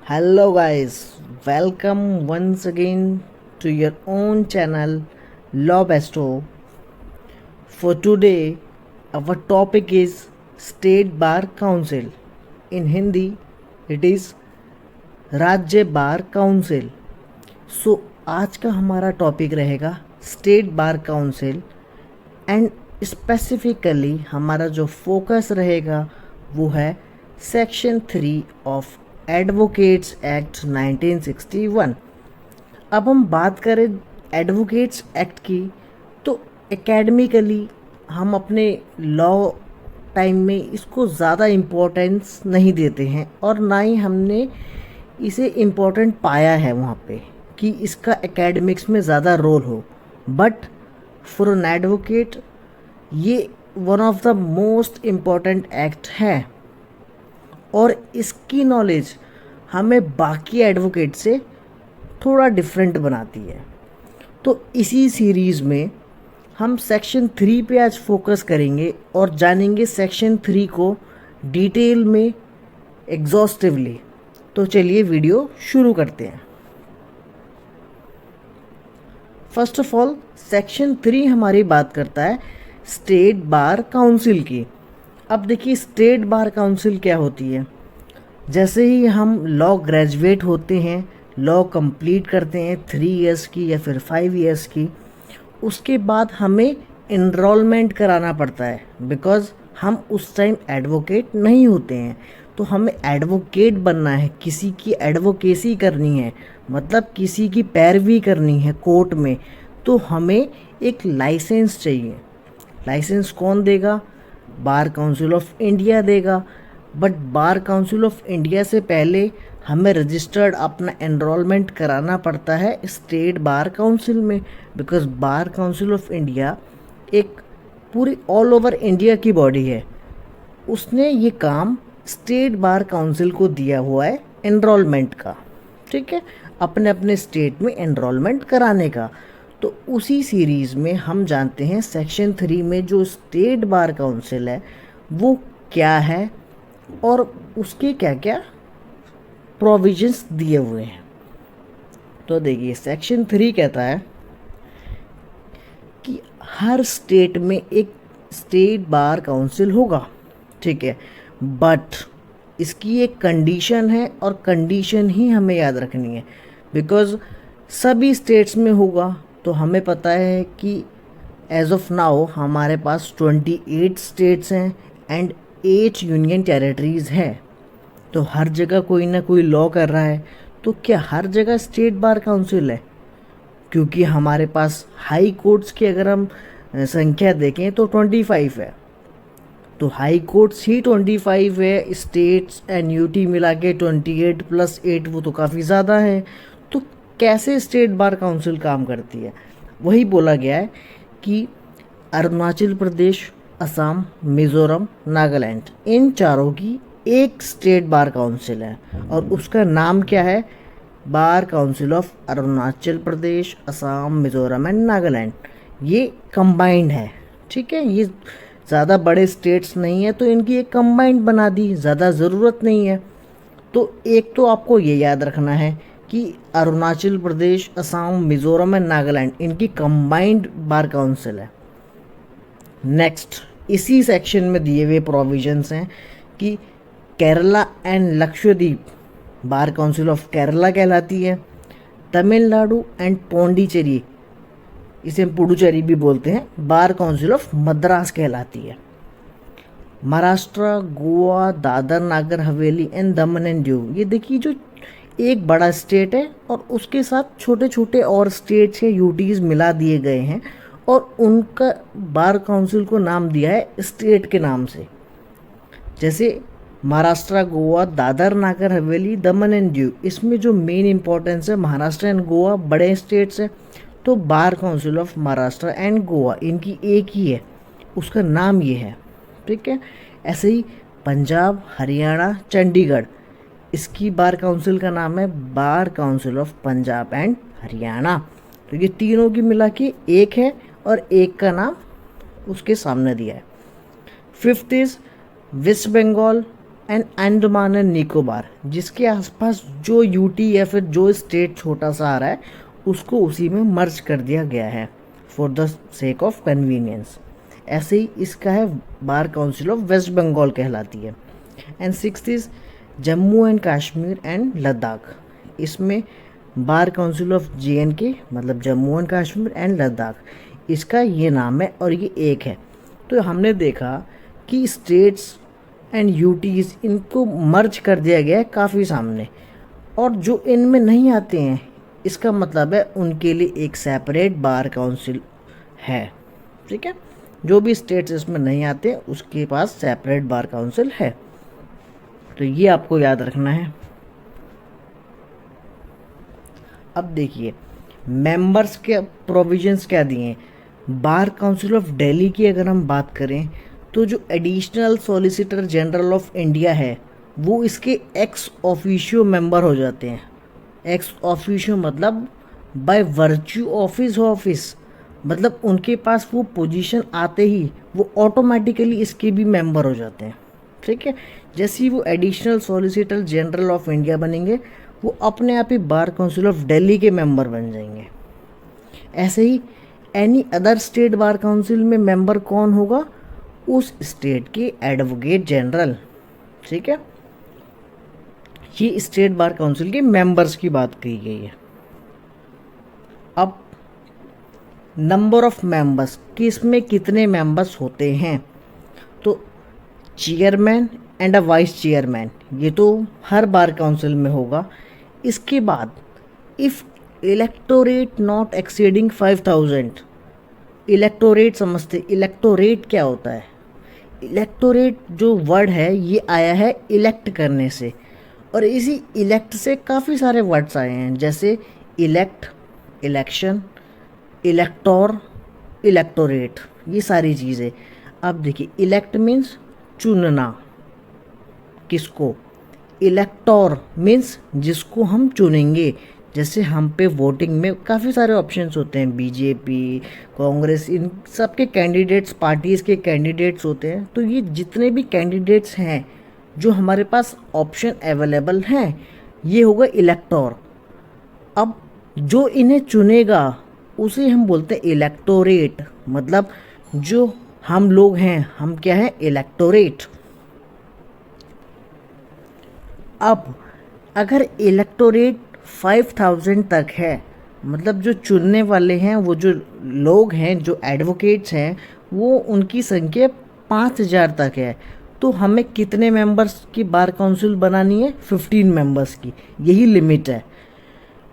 Hello, guys, welcome once again to your own channel Law Besto. For today, our topic is State Bar Council. In Hindi, it is राज्य bar council. सो आज का हमारा topic रहेगा state bar council and specifically हमारा जो focus रहेगा वो है सेक्शन 3 ऑफ एडवोकेट्स एक्ट 1961. अब हम बात करें एडवोकेट्स एक्ट की तो एकेडमिकली हम अपने लॉ टाइम में इसको ज़्यादा इम्पोर्टेंस नहीं देते हैं और ना ही हमने इसे इम्पोर्टेंट पाया है वहाँ पे कि इसका एकेडमिक्स में ज़्यादा रोल हो. बट फॉर एन एडवोकेट ये one of the most important act है और इसकी नॉलेज हमें बाकी एडवोकेट से थोड़ा डिफरेंट बनाती है. तो इसी सीरीज़ में हम सेक्शन 3 पे आज फोकस करेंगे और जानेंगे सेक्शन 3 को डिटेल में एग्जॉस्टिवली. तो चलिए वीडियो शुरू करते हैं. फर्स्ट ऑफ ऑल सेक्शन 3 हमारी बात करता है स्टेट बार काउंसिल की. अब देखिए स्टेट बार काउंसिल क्या होती है. जैसे ही हम लॉ ग्रेजुएट होते हैं, लॉ कंप्लीट करते हैं 3 इयर्स की या फिर 5 इयर्स की, उसके बाद हमें इनरोलमेंट कराना पड़ता है बिकॉज़ हम उस टाइम एडवोकेट नहीं होते हैं. तो हमें एडवोकेट बनना है, किसी की एडवोकेसी करनी है, मतलब किसी की पैरवी करनी है कोर्ट में, तो हमें एक लाइसेंस चाहिए. लाइसेंस कौन देगा? बार काउंसिल ऑफ इंडिया देगा. But bar council of India से पहले हमें रजिस्टर्ड अपना एनरोलमेंट कराना पड़ता है स्टेट बार काउंसिल में because bar council of India एक पूरी ऑल ओवर इंडिया की बॉडी है. उसने ये काम स्टेट बार काउंसिल को दिया हुआ है एनरोलमेंट का, ठीक है, अपने अपने स्टेट में एनरोलमेंट कराने का. तो उसी सीरीज़ में हम जानते हैं सेक्शन 3 में जो स्टेट बार काउंसिल है वो क्या है और उसके क्या क्या प्रोविजंस दिए हुए हैं. तो देखिए सेक्शन 3 कहता है कि हर स्टेट में एक स्टेट बार काउंसिल होगा, ठीक है, बट इसकी एक कंडीशन है और कंडीशन ही हमें याद रखनी है बिकॉज़ सभी स्टेट्स में होगा. तो हमें पता है कि एज ऑफ नाउ हमारे पास 28 स्टेट्स हैं एंड 8 यूनियन टेरिटरीज़ हैं. तो हर जगह कोई ना कोई लॉ कर रहा है. तो क्या हर जगह स्टेट बार काउंसिल है? क्योंकि हमारे पास हाई कोर्ट्स की अगर हम संख्या देखें तो 25 है. तो हाई कोर्ट्स ही 25 है, स्टेट्स एंड यूटी मिला के 28 + 8 वो तो काफ़ी ज़्यादा है. तो कैसे स्टेट बार काउंसिल काम करती है? वही बोला गया है कि अरुणाचल प्रदेश, असम, मिज़ोरम, नागालैंड, इन चारों की एक स्टेट बार काउंसिल है और उसका नाम क्या है? Bar council of Arunachal Pradesh, Assam, Mizoram and Nagaland. ये कंबाइंड है, ठीक है, ये ज़्यादा बड़े स्टेट्स नहीं है तो इनकी एक कंबाइंड बना दी, ज़्यादा ज़रूरत नहीं है. तो एक तो आपको ये याद रखना है कि अरुणाचल प्रदेश, असम, मिज़ोरम एंड नागालैंड इनकी कंबाइंड बार काउंसिल है. नेक्स्ट इसी सेक्शन में दिए हुए प्रोविजंस हैं कि Kerala and Lakshadweep bar council of Kerala कहलाती है. तमिलनाडु एंड पौंडीचेरी, इसे हम पुडुचेरी भी बोलते हैं, बार काउंसिल ऑफ मद्रास कहलाती है. Maharashtra, Goa, Dadar Nagar Haveli and Daman and Diu, ये देखिए जो एक बड़ा स्टेट है और उसके साथ छोटे छोटे और स्टेट्स या यूटीज़ मिला दिए गए हैं और उनका बार काउंसिल को नाम दिया है स्टेट के नाम से. जैसे महाराष्ट्र, गोवा, दादर नागर हवेली, दमन एंड दीव, इसमें जो मेन इंपॉर्टेंस है महाराष्ट्र एंड गोवा बड़े स्टेट्स हैं तो बार council of Maharashtra and Goa इनकी एक ही है, उसका नाम ये है, ठीक है. ऐसे ही पंजाब, हरियाणा, चंडीगढ़, इसकी बार काउंसिल का नाम है bar council of Punjab and Haryana. तो ये तीनों की मिला के एक है और एक का नाम उसके सामने दिया है. 5th is West Bengal, and Andaman and Nicobar, जिसके आसपास जो यूटी या फिर जो स्टेट छोटा सा आ रहा है उसको उसी में मर्ज कर दिया गया है for the sake of convenience. ऐसे ही इसका है bar council of West Bengal कहलाती है। And sixth is Jammu and Kashmir and Ladakh, इसमें बार काउंसिल ऑफ JNK मतलब जम्मू एंड कश्मीर एंड लद्दाख, इसका ये नाम है और ये एक है। तो हमने देखा कि स्टेट्स एंड यूटीज़ इनको मर्ज कर दिया गया है काफ़ी सामने, और जो इनमें नहीं आते हैं इसका मतलब है उनके लिए एक सेपरेट बार काउंसिल है। ठीक है, जो भी स्टेट्स इसमें नहीं आते उसके पास सेपरेट बार काउंसिल है। तो ये आपको याद रखना है। अब देखिए मेंबर्स के प्रोविजंस क्या दिए हैं। बार काउंसिल ऑफ दिल्ली की अगर हम बात करें तो जो additional solicitor general of India है वो इसके एक्स ऑफिशियो मेंबर हो जाते हैं। एक्स ऑफिशियो मतलब by virtue of his office, मतलब उनके पास वो पोजीशन आते ही वो ऑटोमेटिकली इसके भी मेंबर हो जाते हैं। ठीक है, जैसे ही वो additional solicitor general of India बनेंगे वो अपने आप ही बार काउंसिल ऑफ दिल्ली के मेंबर बन जाएंगे। ऐसे ही any other state bar council में मेंबर कौन होगा, उस स्टेट के एडवोकेट जनरल। ठीक है, ये स्टेट बार काउंसिल के मेंबर्स की बात कही गई है। अब नंबर ऑफ मेंबर्स, किसमें कितने मेंबर्स होते हैं, तो chairman and a vice chairman, ये तो हर बार काउंसिल में होगा। इसके बाद if electorate not exceeding 5000, electorate समझते, इलेक्टोरेट क्या होता है। इलेक्टोरेट जो वर्ड है ये आया है इलेक्ट करने से, और इसी इलेक्ट से काफ़ी सारे वर्ड्स आए हैं, जैसे इलेक्ट, इलेक्शन, इलेक्टोर, इलेक्टोरेट, ये सारी चीज़ें। अब देखिए इलेक्ट मीन्स चुनना, किसको, इलेक्टोर मीन्स जिसको हम चुनेंगे। जैसे हम पे वोटिंग में काफ़ी सारे ऑप्शंस होते हैं, बीजेपी, कांग्रेस, इन सब के कैंडिडेट्स, पार्टीज़ के कैंडिडेट्स होते हैं। तो ये जितने भी कैंडिडेट्स हैं जो हमारे पास ऑप्शन अवेलेबल हैं, ये होगा इलेक्टोर। अब जो इन्हें चुनेगा उसे हम बोलते हैं इलेक्टोरेट, मतलब जो हम लोग हैं हम क्या हैं, इलेक्टोरेट। अब अगर इलेक्टोरेट 5000 तक है, मतलब जो चुनने वाले हैं, वो जो लोग हैं, जो एडवोकेट्स हैं, वो उनकी संख्या 5000 तक है, तो हमें कितने मेंबर्स की बार काउंसिल बनानी है, 15 मेंबर्स की, यही लिमिट है।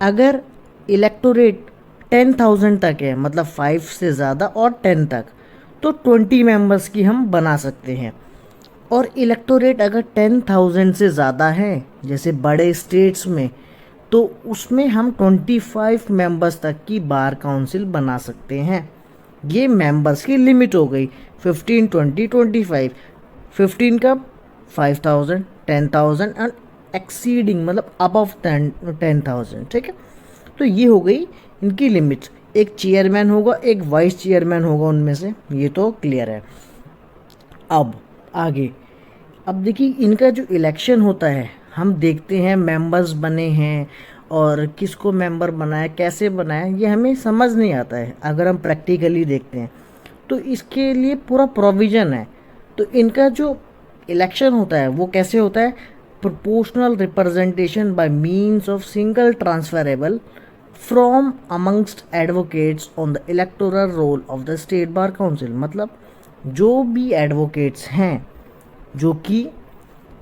अगर इलेक्टोरेट 10,000 तक है, मतलब 5 से ज़्यादा और 10 तक, तो 20 मेंबर्स की हम बना सकते हैं। और इलेक्टोरेट अगर 10,000 से ज़्यादा है, जैसे बड़े स्टेट्स में, तो उसमें हम 25 मेंबर्स तक की बार काउंसिल बना सकते हैं। ये मेंबर्स की लिमिट हो गई, 15, 20, 25। 15 कब, 5000, 10,000 एंड एक्सीडिंग मतलब अबव 10,000। ठीक है, तो ये हो गई इनकी लिमिट। एक चेयरमैन होगा, एक वाइस चेयरमैन होगा उनमें से, ये तो क्लियर है। अब आगे, अब देखिए इनका जो इलेक्शन होता है, हम देखते हैं मेंबर्स बने हैं और किसको मेंबर बनाया, कैसे बनाया, ये हमें समझ नहीं आता है अगर हम प्रैक्टिकली देखते हैं। तो इसके लिए पूरा प्रोविज़न है। तो इनका जो इलेक्शन होता है वो कैसे होता है, proportional representation bye means of single transferable from amongst advocates on the electoral roll of the state bar council. मतलब जो भी एडवोकेट्स हैं जो कि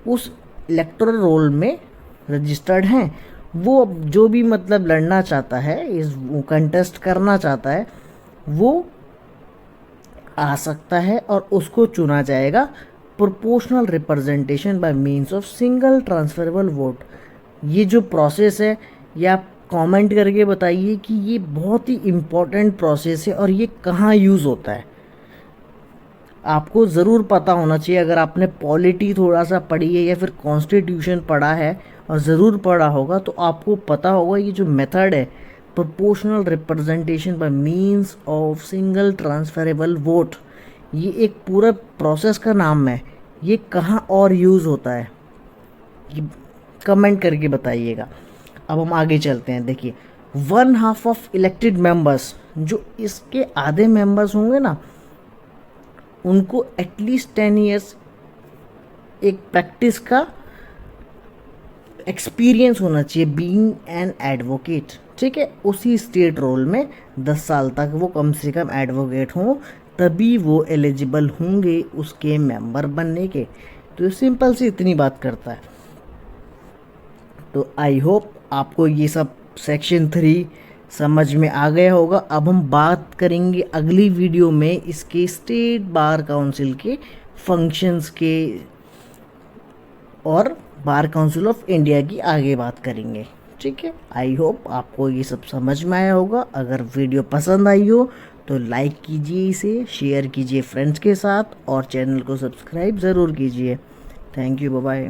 उस इलेक्टोरल रोल में रजिस्टर्ड हैं, वो जो भी मतलब लड़ना चाहता है, इस कंटेस्ट करना चाहता है, वो आ सकता है और उसको चुना जाएगा proportional representation by means of single transferable vote. ये जो प्रोसेस है, ये आप कमेंट करके बताइए कि ये बहुत ही इम्पोर्टेंट प्रोसेस है और ये कहाँ यूज़ होता है। आपको ज़रूर पता होना चाहिए, अगर आपने पॉलिटी थोड़ा सा पढ़ी है या फिर कॉन्स्टिट्यूशन पढ़ा है और ज़रूर पढ़ा होगा, तो आपको पता होगा ये जो मेथड है proportional representation by means of single transferable vote, ये एक पूरा प्रोसेस का नाम है। ये कहाँ और यूज़ होता है, कमेंट करके बताइएगा। अब हम आगे चलते हैं। देखिए 1/2 ऑफ इलेक्टेड मेंबर्स, जो इसके आधे मेंबर्स होंगे ना, उनको एटलीस्ट 10 ईयर्स एक प्रैक्टिस का एक्सपीरियंस होना चाहिए, बीइंग एन एडवोकेट। ठीक है, उसी स्टेट रोल में 10 साल तक वो कम से कम एडवोकेट हों, तभी वो एलिजिबल होंगे उसके मेंबर बनने के। तो सिंपल सी इतनी बात करता है। तो आई होप आपको ये सब सेक्शन 3 समझ में आ गया होगा। अब हम बात करेंगे अगली वीडियो में इसके स्टेट बार काउंसिल के फंक्शंस के और बार काउंसिल ऑफ इंडिया की आगे बात करेंगे। ठीक है, आई होप आपको ये सब समझ में आया होगा। अगर वीडियो पसंद आई हो तो लाइक कीजिए, इसे शेयर कीजिए फ्रेंड्स के साथ और चैनल को सब्सक्राइब ज़रूर कीजिए। Thank you, bye bye.